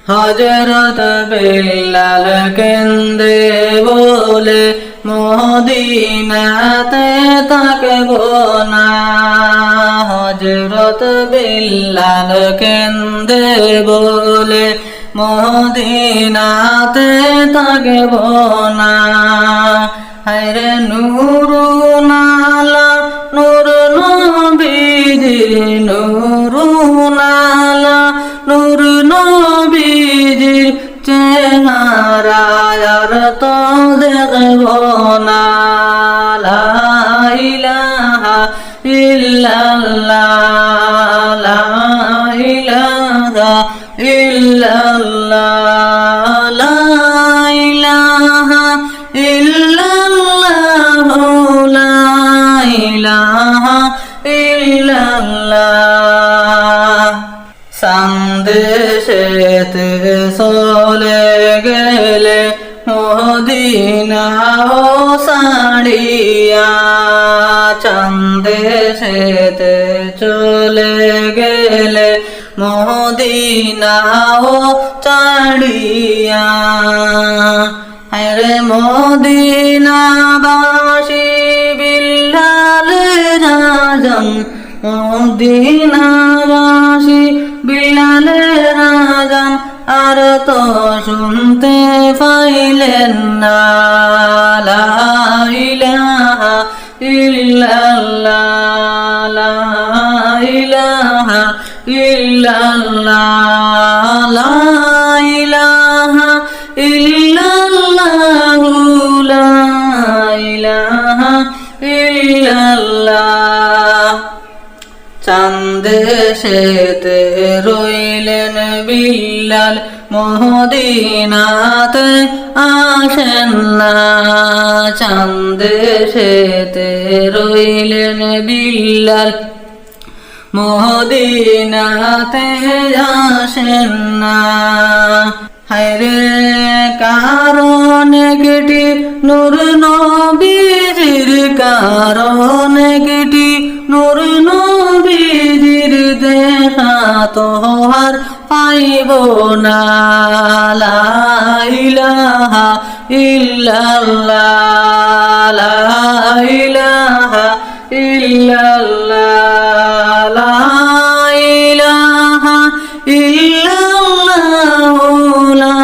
হযরত বিল্লাল কেন্দে বলে মদিনাতে থাকবো না। হযরত বিল্লাল কেন্দে বলে মদিনাতে থাকবো না। হায়রে নূরুন আলা নূর নবীজির, নূরুন আলা নূর নবীজির চেহারা আর তো দেখবো না। লা ইলাহা ইল্লাল্লাহ, লা ইলাহা ইল্লাল্লাহ, লা ইলাহা ইল্লাল্লাহ, লা ইলাহা ইল্লাল্লাহ। সন্দেশেতে চলে গেলে মদিনা ও সাড়িয়া, চন্দেশেতে চলে গেলে মদিনা ও ছাড়িয়া। আরে মদিনাবাসী বিল্লাল রাজন, মদিনাবাসী বিল্লাল রাজন আর তো শুনতে পাইলেন না। লা ইলাহা ইল্লাল্লাহ, লা ইলাহা ইল্লাল্লাহ, লা ইলাহা ইল্লাল্লাহ, লা ইলাহা ইল্লাল্লাহ। চান্দেশেতে রইলেন বিল্লাল, মদিনাতে আসেন না। চান্দেশেতে রইলেন বিল্লাল, মদিনাতে আসেন না। হায়রে কারণে কেটি নূর নবীজির, কারণে কেটি নূর নবীজির দেখা তো আর পাইব না। লা ইলাহা ইল্লাল্লাহ, লা ইলাহা ইল্লাল্লাহ, লা ইলাহা ইল্লাল্লাহ, লা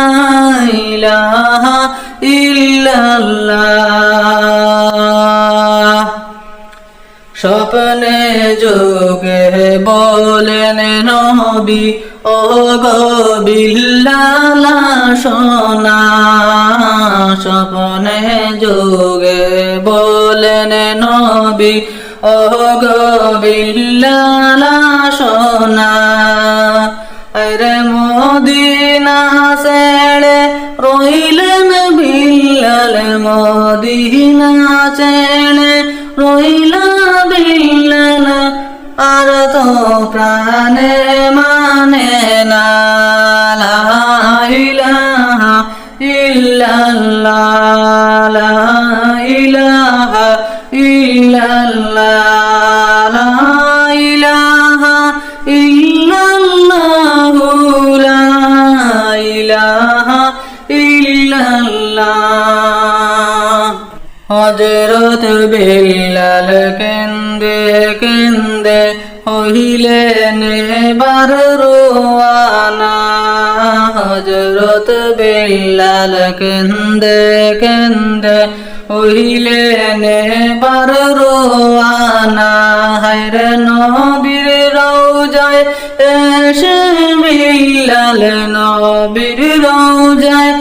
ইলাহা ইল্লাল্লাহ। স্বপ্নে যোগে বলেন নবী, ও গো বিল্লাল সোনা। স্বপ্নে যোগে বলেন নবী, ও গো বিল্লাল সোনা। আরে মদিনা ছেড়ে রইলেন বিল্লাল, মদিনা ছেড়ে রইল বিল্লাল আর তো প্রাণে মানে না। লা ইলাহা ইল্লাল্লাহ, লা ইলাহা ইল্লাল্লাহ, লা ইলাহা ইল্লাল্লাহ, লা ইলাহা ইল্লাল্লাহ। হযরত বিল্লাল কেন্দে কেন্দে হইলেন এবার রওয়ানা। হযরত বিল্লাল কেন্দে কেন্দে হইলেন এবার রওয়ানা। হায়রে নবীর রওজায় এসে বিল্লাল, নবীর রওজায়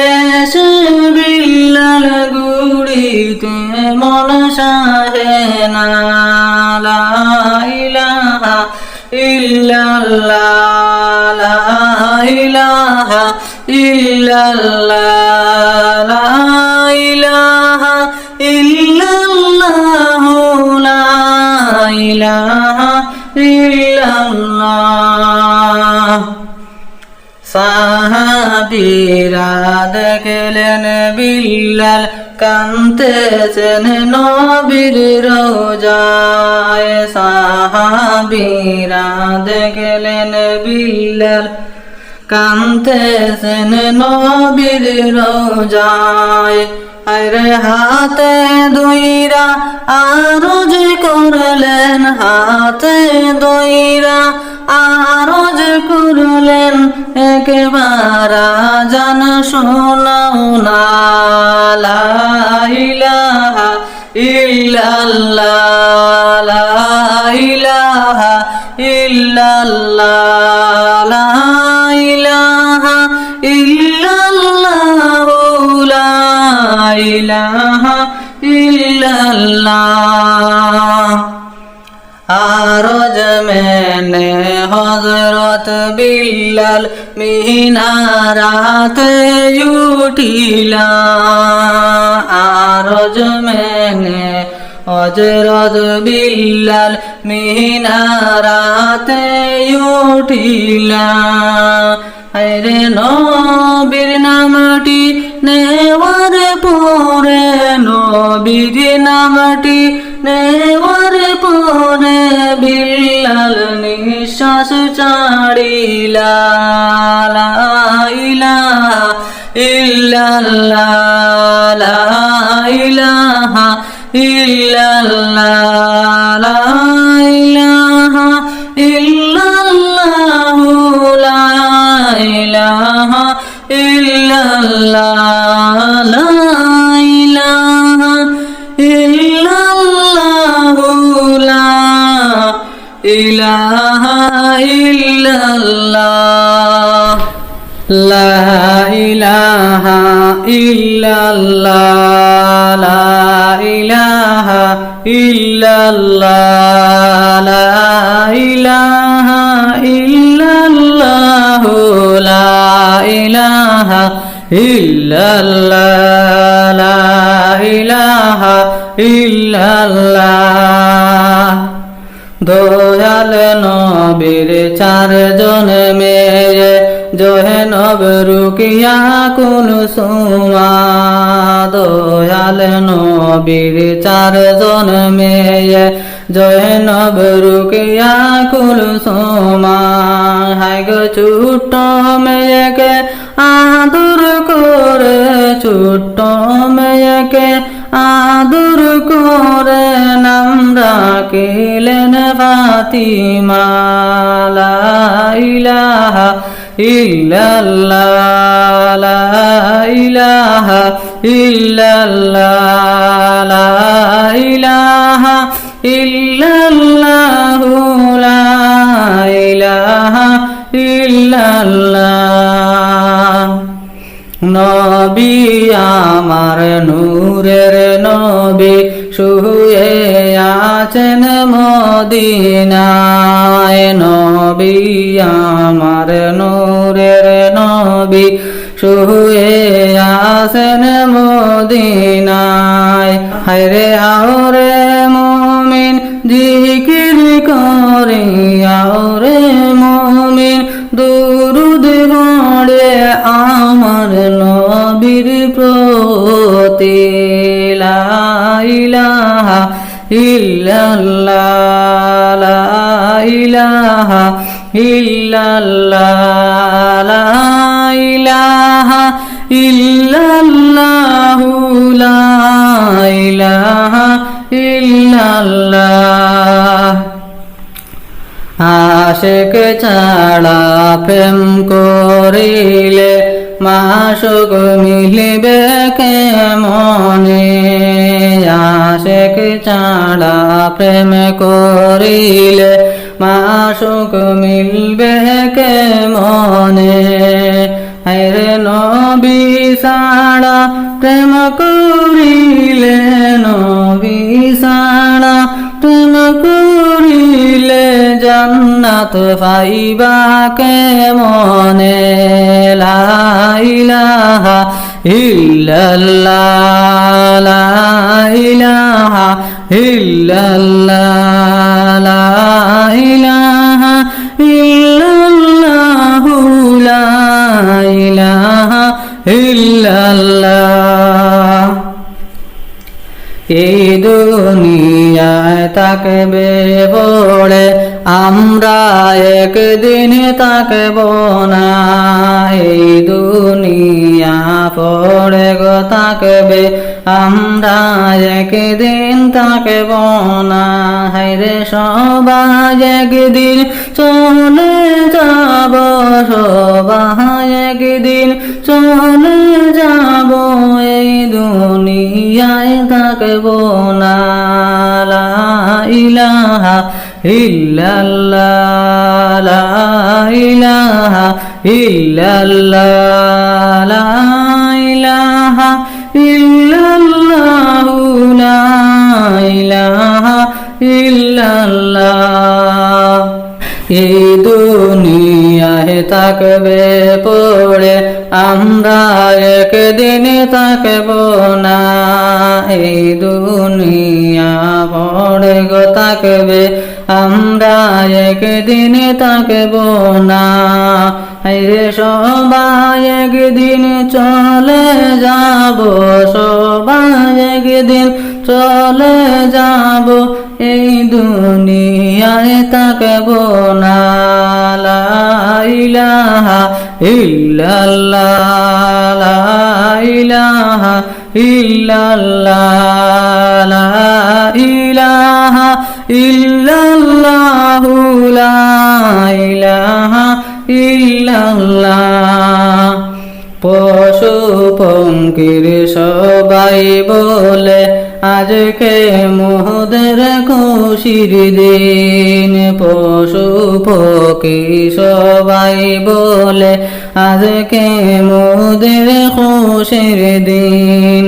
এসে বিল্লাল গুড়িতে মন সাহে না। লা ইলাহা ইল্লাল্লাহ, লা ইলাহা ইল্লাল্লাহ, লা ইলাহা ইল্লাল্লাহ, লা ইলাহা ইল্লাল্লাহ। সাহাবীরা দেখলেন বিল্লাল কাঁদতেছেন নবীর রওজায়। সাহাবীরা দেখলেন বিল্লাল কাঁদতেছেন নবীর রওজায়। আরে হাতে দইরা আরজ করলেন, হাতে দইরা আরজ করলেন, একবার আজান শোনাও না। লা ইলাহা ইল্লাল্লাহ, লা ইলাহা ইল্লাল্লাহ, লা ইলাহা ইল্লাল্লাহ, লা ইলাহা ইল্লাল্লাহ। আরজ মেনে হযরত বিল্লাল মিনারাতে উঠিলা। আরজ মেনে হযরত বিল্লাল মিনারাতে উঠিলা। আরে নবীর নামটি নেওয়ার পরে, নবীর নামটি নেওয়ার পরে বিল্লাল নিঃশ্বাস ছাড়িলা। লা ইলাহা ইল্লাল্লাহ, লা ইলাহা ইল্লাল্লাহ, লা ইলাহা ইল্লাল্লাহ, লা ইলাহা ইল্লাল্লাহ, লা ইলাহা ইল্লাল্লাহ, লা ইলাহা ইল্লাল্লাহ, লা ইলাহা ইল্লাল্লাহ, লা ইলাহা ইল্লাল্লাহ, লা ইলাহা ইল্লাল্লাহ, লা ইলাহা ইল্লাল্লাহ, লা ইলাহা ইল্লাল্লাহ। দয়াল নবীর চারজন মেয়ে, জয়নব, রুকিয়া, কুলসুমা। দয়াল নবীর চারজন মেয়ে, জয়নব, রুকিয়া, কুলসুমা। হায় গো ছোট্ট মেয়েকে আদর করে, ছোট্ট মেয়েকে আদর করে নাম রাখিলেন ফাতিমা। লা ইলাহা ইল্লাল্লাহ, লা ইলাহা ইল্লাল্লাহ, লা ইলাহা ইল্লাল্লাহ, লা ইলাহা ইল্লাল্লাহ। নবী আমার নূরের নবী, শুয়ে আছেন মদিনায়। নবী আমার নূরের নবী, শুয়ে আছেন মদিনায়। হায়রে আওরে মুমিন জিকির করি, আওরে মুমিন দুরুদ পড়ে আমার নবীর প্রতি। লা ইলাহা ইল্লাল্লাহ, লা ইলাহা ইল্লাল্লাহ, লা ইলাহা ইল্লাল্লাহ, লা ইলাহা ইল্লাল্লাহ। আশিক ছাড়া প্রেম করিলে মাশুক মিলিবে কেমনে। আশিক ছাড়া প্রেম করিলে মাশুক মিলবে কেমনে। আরে নবী ছাড়া প্রেম করিলে, নবী ছাড়া প্রেম করিলে জান্নাত পাইবা কেমনে। লা ইলাহা ইল্লাল্লাহ, লা ইলাহা ইল্লাল্লাহ, লা ইলাহা ইল্লাল্লাহ, লা ইলাহা ইল্লাল্লাহ। এই দুনিয়ায় থাকবে বলে আমরা একদিন থাকব না, এই দুনিয়া পড়ে গো থাকবে, আমরা একদিন থাকব না। হায়রে সবাই একদিন চলে যাব, সবাই একদিন চলে যাব, এই দুনিয়ায় থাকব না। লা ইলাহা ইল্লাল্লাহ, লা ইলাহা ইল্লাল্লাহ, লা ইলাহা ইল্লাল্লাহ, লা ইলাহা ইল্লাল্লাহ। এই দুনিয়ায় থাকবে পড়ে, আমরা একদিন থাকব না, এই দুনিয়া পড়ে গো থাকবে, আমরা একদিন থাকব না। হায়রে সবাই একদিন চলে যাব, সবাই একদিন চলে যাব, এই দুনিয়ায় থাকব না। লা ইলাহা ইল্লাল্লাহ, লা ইলাহা ইল্লাল্লাহ, লা ইলাহা ইল্লাল্লাহ, লা ইলাহা ইল্লাল্লাহ। পশু পঙ্খির সবাই বলে আজকে মোদের খুশির দিন, পশু পক্ষী সবাই বলে আজকে মোদের খুশির দিন।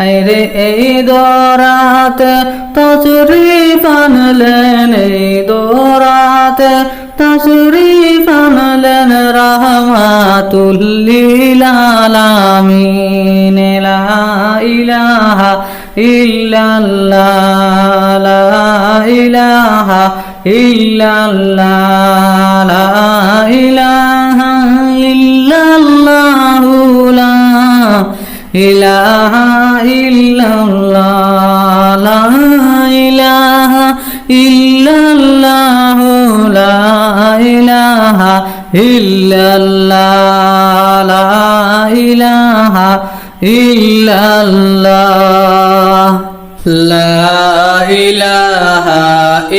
আরে এই দরাতে তশরীফ আনলেন, এই দরাতে তশরীফ আনলেন রাহমাতুল লিল আলামিন। লা ইলাহা ইল্লাল্লাহ, লা ইলাহা ইল্লাল্লাহ, লা ইলাহা ইল্লাল্লাহ, লা ইলাহা ইল্লাল্লাহ, লা ইলাহা ইল্লাল্লাহ, লা ইলাহা ইল্লাল্লাহ, লা ইলাহা ইল্লাল্লাহ, লা ইলাহা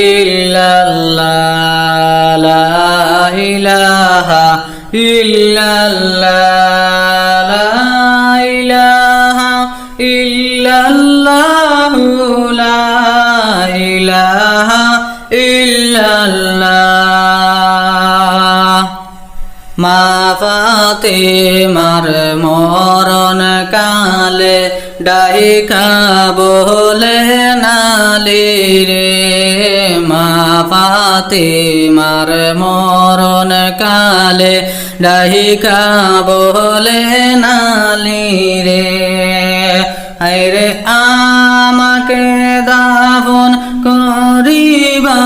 ইল্লাল্লাহ, লা ইলাহা ইল্লাল্লাহ, লা ইলাহা ইল্লাল্লাহ, লা ইলাহা ইল্লাল্লাহ। মা ফাতেমার মরণ কালে ডাইকা বলে নালি রে, মা ফাতেমার মরণ কালে ডাইকা বলে নালি রে। হায়রে আমাকে দাফন করিবা,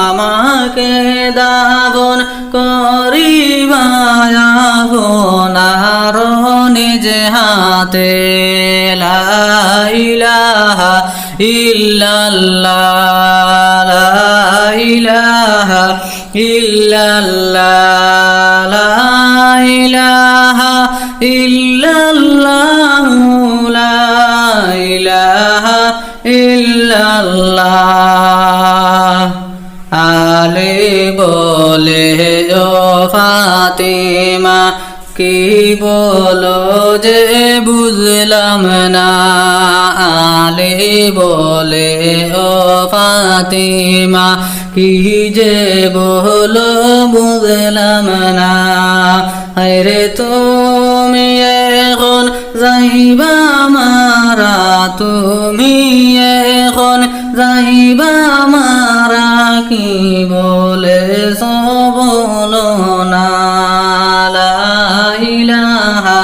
আমাকে দাফন করিবা আপনার নিজ হাতে। লা ইলাহা ইল্লাল্লাহ, লা ইলাহা ইল্লাল্লাহ, লা ইলাহা ইল্লাল্লাহ, লা ইলাহা ইল্লাল্লাহ। আলে বলে ও ফাতেমা কি বলো যে বুঝলাম না, আলে বলে ও ফাতেমা কি যে বলো বুঝলাম না। আরে তুমি এখন যাইবা মারা, তুমি এখন যাইবা মারা, কি বলে বলো না। লা ইলাহা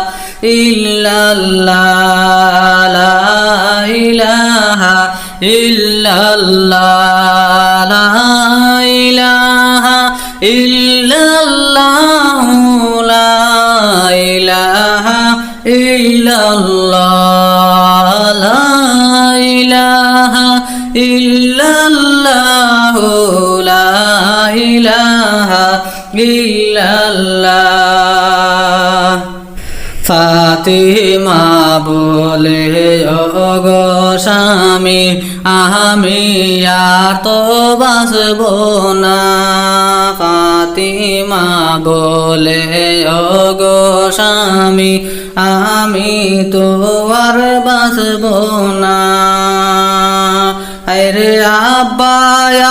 ইল্লাল্লাহ, লা ইলাহা ইল্লাল্লাহ, লা ইলাহা ইল্লাল্লাহ, লা ইলাহা ইল্লাল্লাহ, লা ইলাহা ইল্লাল্লাহ, লা ইল্লাল্লাহ। ফাতিমা বলে ওগো স্বামী আমি আর তো বাঁচব না। ফাতিমা বলে ওগো স্বামী আমি তো আর বাঁচব না। আরে আব্বা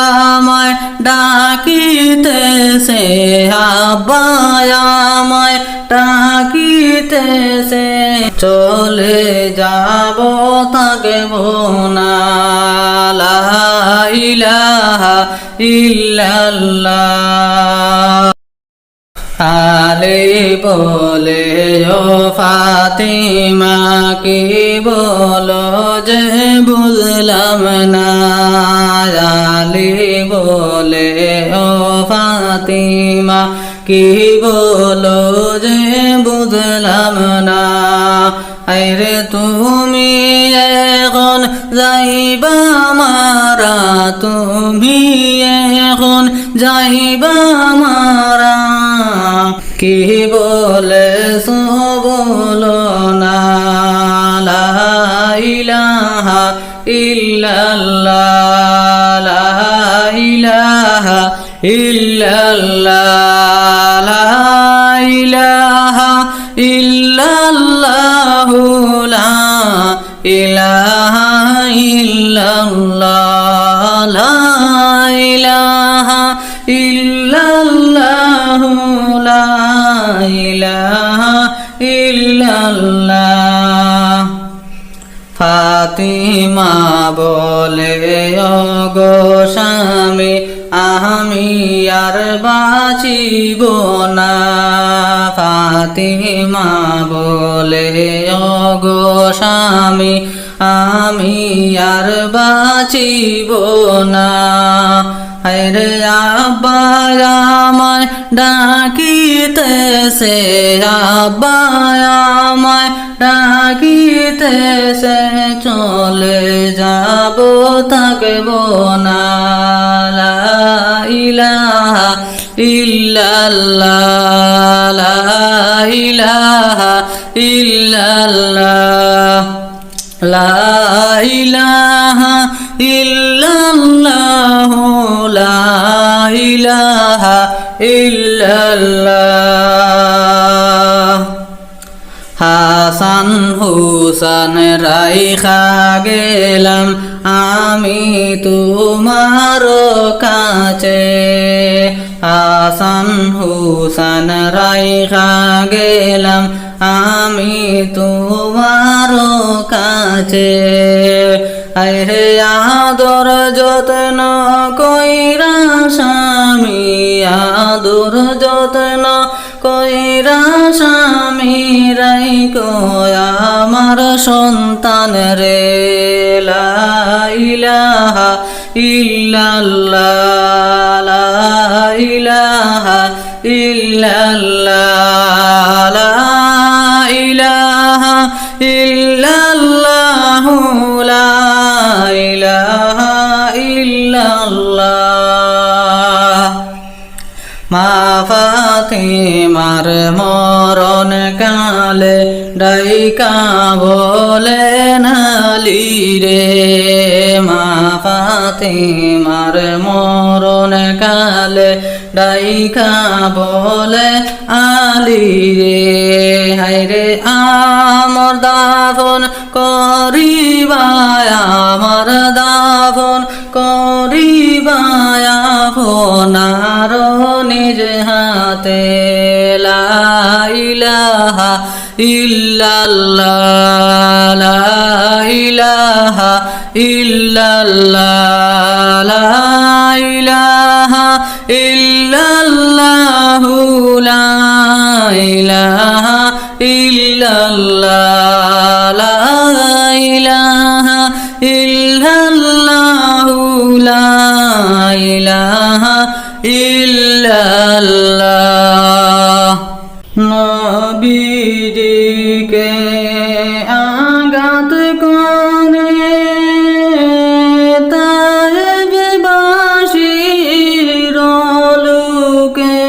আমায় ডাকিতেছে, আব্বা আমায় ডাকিতেছে, চলে যাব থাকব না। লা ইলাহা ইল্লাল্লাহ। আলী বলে ও ফাতিমা কি বলো যে বুঝলাম না। আলী বলে ও ফাতিমা কি বলো যে বুঝলাম না। আরে তুমি এখন যাইবা মারা, তুমি এখন যাইবা মারা, কি বলে বলো না। লা ইলাহা ইল্লাল্লাহ, লা ইলাহা ইল্লাল্লাহ, লা ইলাহা ইল্লাল্লাহ, লা ইলাহা ইল্লাল্লাহ, লা ইলাহা ইল্লাল্লাহ, লা ইলাহা ইল্লাল্লাহ। ফাতিমা বলে ওগো স্বামী আমি আর বাঁচিব না। ফাতিমা বলে ওগো স্বামী আমি আর বাঁচিব না। আরে আব্বা আমায় ডাকিতেছে, আব্বা আমায় ডাকিতেছে, চলে যাব থাকব না। লা ইলাহা ইল্লাল্লাহ, লা ইলাহা ইল্লাল্লাহ, লা ইলাহা ইল্লাল্লাহ, লা ইলাহা ইল্লাল্লাহ। হাসান হুসান রাইখা গেলাম আমি তোমার কাছে। হাসান হুসান রাইখা গেলাম আমি তোমার কাছে। আরে আদর যত্ন কইরা স্বামী, আদর যত্ন কইরা স্বামী রাইখো আমার সন্তান রে। লা ইলাহা ইল্লাল্লাহ, লা ইলাহা ইল্লাল্লাহ, লা ইলাহা ইল্লাল্লাহ, লা ইলাহা ইল্লাল্লাহ। মা ফাতিমার মরণ কালে ডাইকা বলে নালি রে। মা ফাতিমার মরণ কালে ডাইকা বলে আলী রে। হায়রে আমার দাফন করিবা, আমার দাফন করিবা আপনার নিজ হাতে। লা ইলাহা ইল্লাল্লাহ, লা ইলাহা ইল্লাল্লাহ, লা ইলাহা ইল্লাল্লাহ, লা ইলাহা ইল্লাল্লাহ, লা ইলাহা ইল্লাল্লাহ, লা ইলাহা ইল্লাল্লাহ। নবীজিকে আঘাত করে তায়েববাসীর লোকে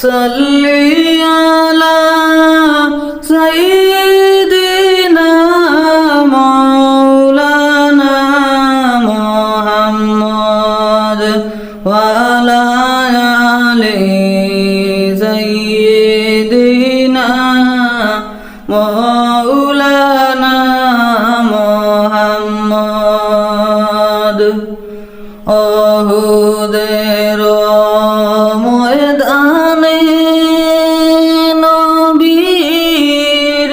সাল্লি আলা সাইয়্যিদিনা মাওলানা মুহাম্মদ ওয়া আলা আলি সাইয়্যিদিনা মাওলানা মুহাম্মদ। উহুদের ময়দানে নবীর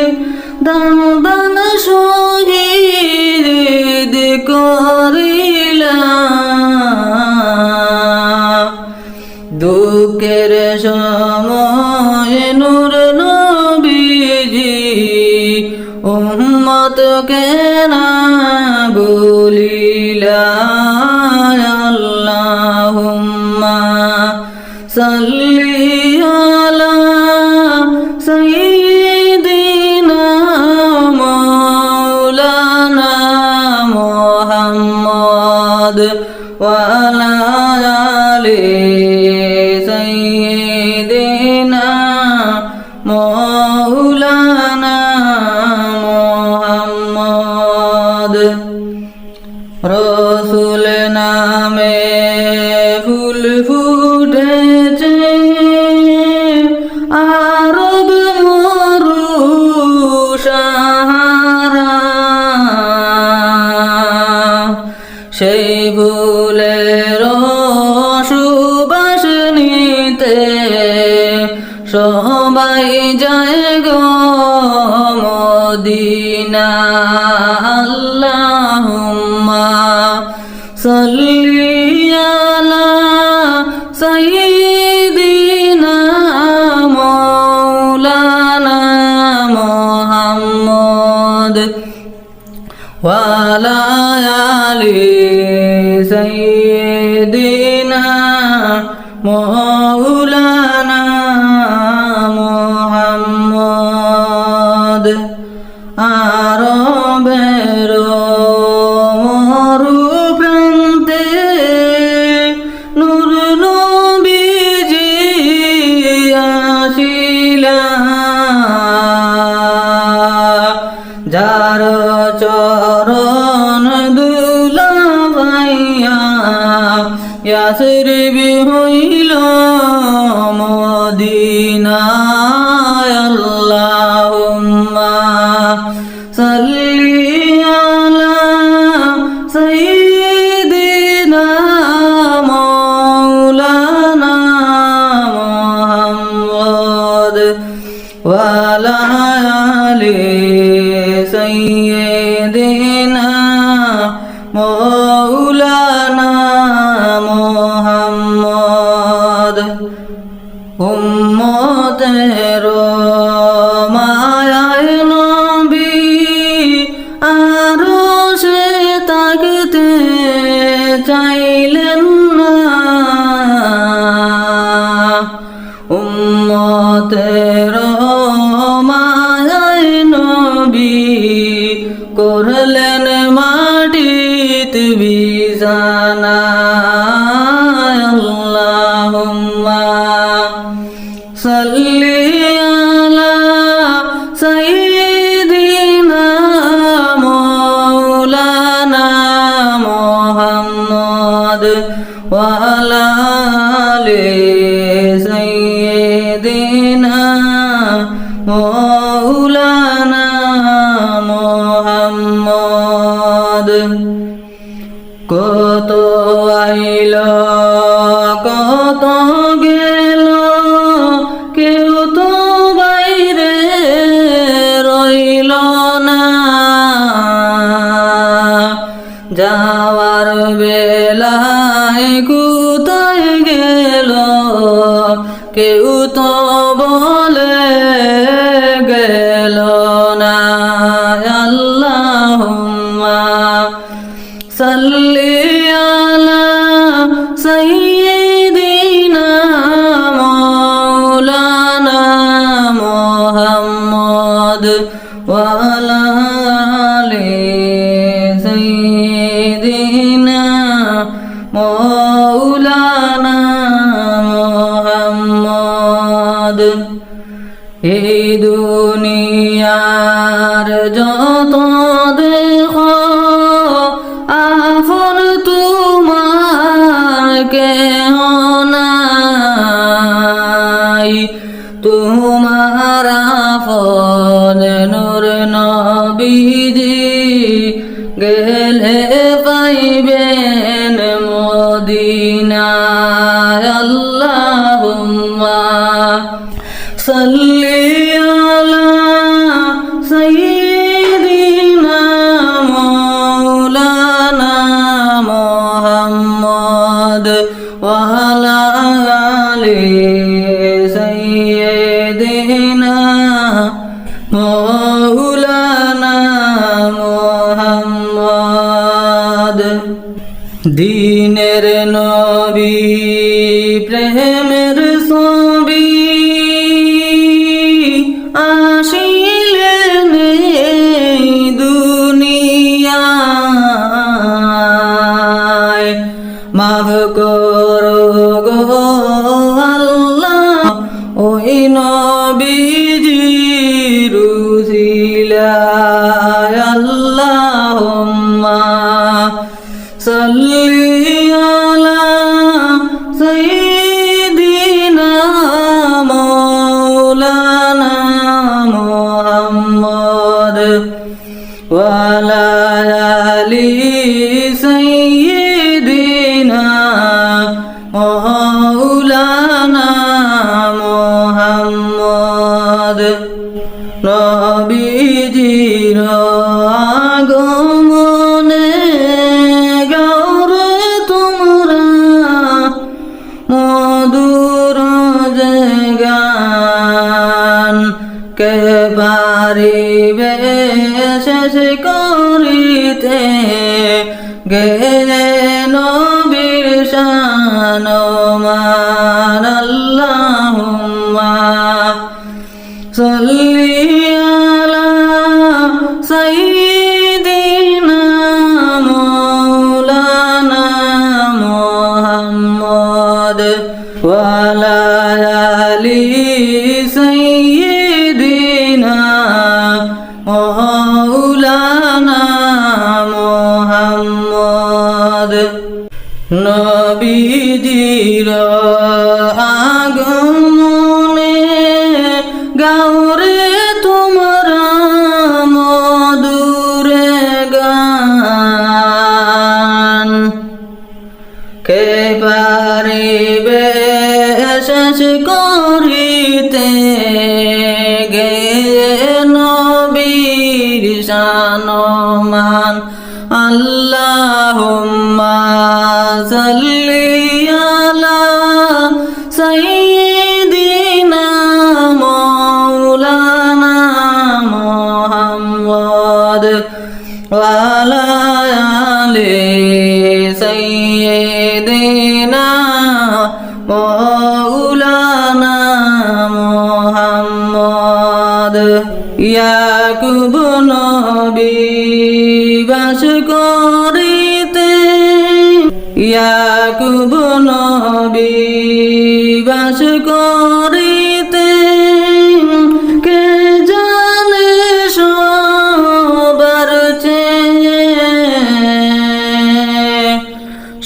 দান দান শহীদ করিলা, দুঃখের সময় নূর নবীজি উম্মতকে না ভুলিলা। আল্লাহুম্মা সাল্লি আলা সাইয়্যিদিনা মাওলানা মুহাম্মদ ওয়া আলা আলি সাইয়্যিদিনা মাওলানা মুহাম্মদ। রসুল নামে ফুল ফুটেছে আরব মরু সাহারা, সেই ফুলের সুবাস নিতে সবাই যায় গো মদিনা। আল্লাহুম্মা সাল্লি আলা সাইয়্যিদিনা মাওলানা মুহাম্মদ ওয়া আলা আলি সাইয়্যিদিনা মাওলানা মুহাম্মদ। আরবের মরু প্রান্তে নূর নবীজি আসিলা, যার চরণ দুলা ভাইয়া ইয়াসরিবি হইল মদিনা। আল্লাহুম্মা সাল্লি আলা সাইয়্যিদিনা মাওলানা মুহাম্মদ ওয়া আলা আলি সাইয়্যিদিনা মাওলানা মুহাম্মদ। উম্মতের মায়ায় নবী আরশে তাকতে চাইলেন না, উম্মতের মায়ায় নবী করলেন মাটিতে বিছানা। আল্লাহুম্মা সাল্লি আলা সাইয়্যিদিনা মাওলানা মুহাম্মদ ওয়া আলা আলি সাইয়্যিদিনা মাওলানা মুহাম্মদ। কত আইল কত গেল, কেউ তো বাইরে রইল না, যাওয়ার বেলায় কোথায় গেল কেউ তো বলে গেল না। আল্লাহুম্মা সাল্লি আলা সাইয়্যিদিনা মাওলানা মুহাম্মদ ওয়া আলা আলি সাইয়্যিদিনা মাওলানা মুহাম্মদ। মোহাম্মদ। এই দুনিয়ার যত দেখো আপন তোমার কেহ নাই, তোমার আপন নূর নবীজি গেলে পাইবেন মদিনায়। আল্লাহুম্মা সাল্লি আলা সাইয়্যিদিনা মাওলানা মুহাম্মদ ওয়া আলা আলি সাইয়্যিদিনা মাওলানা মুহাম্মদ। দ্বীনের নবী প্রেমের ছবি আসিলেন এই দুনিয়ায়, মাফ করো গো আল্লাহ ওই নবীজির উসিলায়। আল্লাহুম্মা সাল্লি আলা সাইয়্যিদিনা মাওলানা মুহাম্মদ ওয়া আলা আলি সাইয়্যিদিনা মাওলানা মুহাম্মদ। নবীজির আগমনে গাওরে তোমরা মধুর যে গান, কে পারিবে শেষ করিতে গেলে নবীর শানমান। আল্লাহুম্মা সাল্লি আলা সাইয়্যিদিনা মাওলানা মুহাম্মদ ওয়া আলা আলি সাইয়্যিদিনা মাওলানা মুহাম্মদ। নবীজির আগমনে গাওরে তোমরা মধুরে গান, কে পারিবে শেষ করিতে গেলে নবীর শানমান। আল্লাহুম্মা সাল্লি আলা সাইয়্যিদিনা মাওলানা মুহাম্মদ ওয়া আলা আলি সাইয়্যিদিনা মাওলানা মুহাম্মদ। ইয়াকুব নবী বাস করিতে, ইয়াকুব নবী বাস করিতে কে জানে সবার চেয়ে,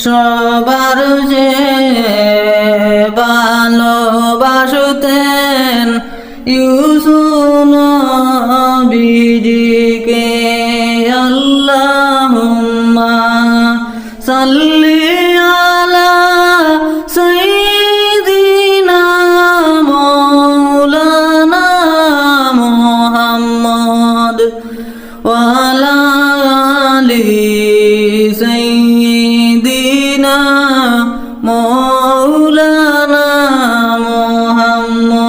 সবার চেয়ে ভালোবাসতেন ইউসুফ নবীজিকে। আল্লাহুম্মা সাল্লি আলা সাইয়্যিদিনা মাওলানা মুহাম্মদ ওয়া আলা আলি সাইয়্যিদিনা মাওলানা মুহাম্মদ।